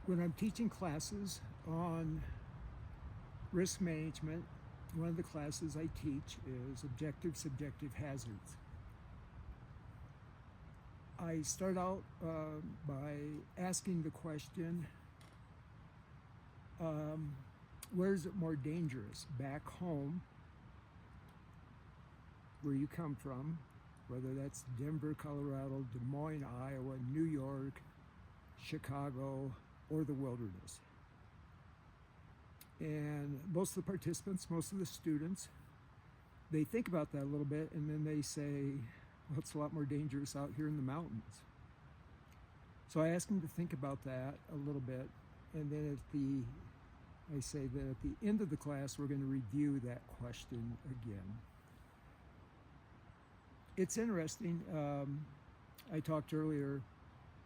When I'm teaching classes on risk management, one of the classes I teach is objective subjective hazards. I start out by asking the question, where is it more dangerous? Back home, where you come from, whether that's Denver, Colorado, Des Moines, Iowa, New York, Chicago, or the wilderness. And most of the participants, most of the students, they think about that a little bit and then they say, well, it's a lot more dangerous out here in the mountains. So I ask them to think about that a little bit, and then I say that at the end of the class, we're going to review that question again. It's interesting. I talked earlier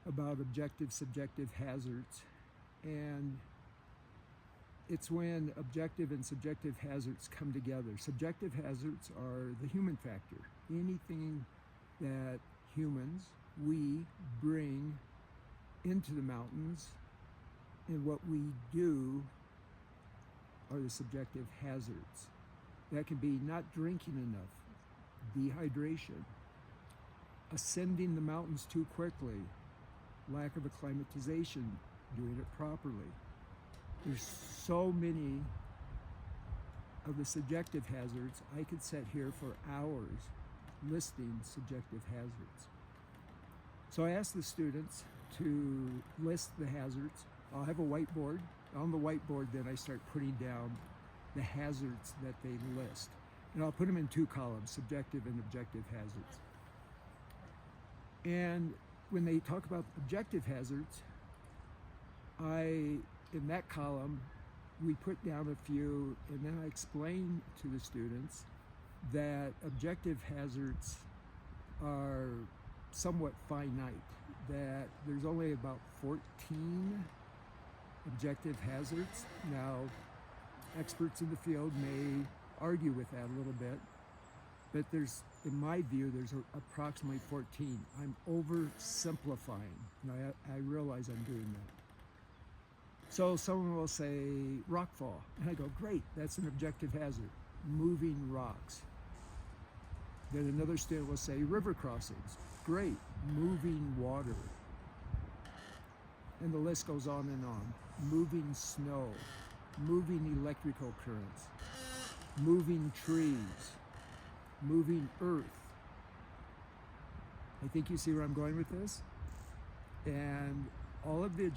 about objective subjective hazards, and it's when objective and subjective hazards come together. Subjective hazards are the human factor. Anything that humans, we bring into the mountains, and what we do are the subjective hazards. That can be not drinking enough, dehydration, ascending the mountains too quickly, lack of acclimatization, doing it properly. There's so many of the subjective hazards. I could sit here for hours listing subjective hazards. So I ask the students to list the hazards. I'll have a whiteboard. On the whiteboard, then I start putting down the hazards that they list. And I'll put them in two columns, subjective and objective hazards. And when they talk about objective hazards, in that column, we put down a few, and then I explain to the students that objective hazards are somewhat finite, that there's only about 14 objective hazards. Now, experts in the field may argue with that a little bit, but in my view, there's approximately 14. I'm oversimplifying, and I realize I'm doing that. So someone will say rockfall, and I go, great, that's an objective hazard, moving rocks. Then another student will say river crossings, great, moving water. And the list goes on and on. Moving snow, moving electrical currents, moving trees, moving earth. I think you see where I'm going with this? And all of the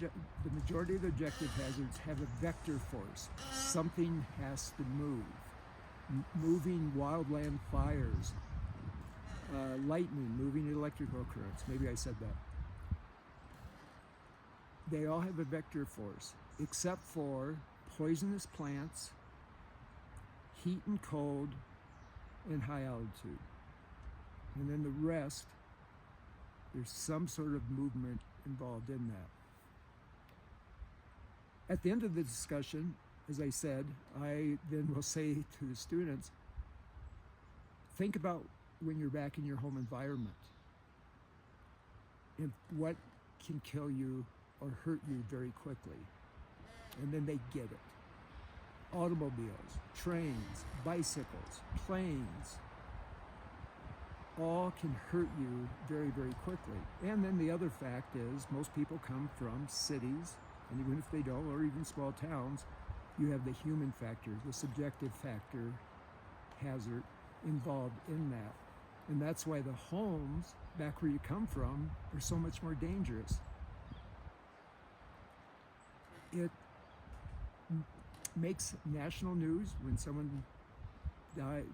majority of the objective hazards have a vector force. Something has to move. Moving wildland fires, lightning, moving electrical currents. Maybe I said that. They all have a vector force, except for poisonous plants, heat and cold, and high altitude. And then the rest, there's some sort of movement involved in that. At the end of the discussion, as I said, I then will say to the students, think about when you're back in your home environment and what can kill you or hurt you very quickly. And then they get it. Automobiles, trains, bicycles, planes, all can hurt you very, very quickly. And then the other fact is most people come from cities, and even if they don't, or even small towns, you have the human factor, the subjective factor hazard involved in that. And that's why the homes back where you come from are so much more dangerous. It makes national news when someone dies.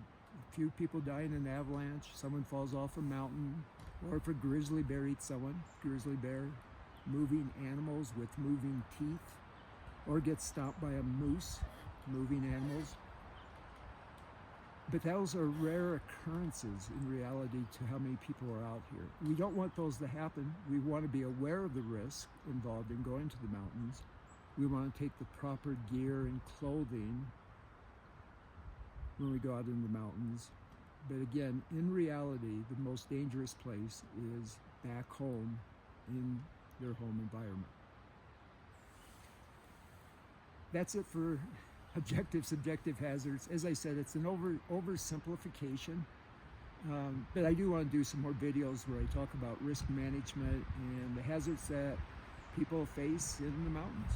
A few people die in an avalanche, someone falls off a mountain, or if a grizzly bear eats someone, grizzly bear, moving animals with moving teeth, or gets stomped by a moose, moving animals. But those are rare occurrences in reality to how many people are out here. We don't want those to happen. We want to be aware of the risk involved in going to the mountains. We want to take the proper gear and clothing when we go out in the mountains. But again, in reality, the most dangerous place is back home in their home environment. that's it for objective subjective hazards. As I said, it's an oversimplification, but I do want to do some more videos where I talk about risk management and the hazards that people face in the mountains.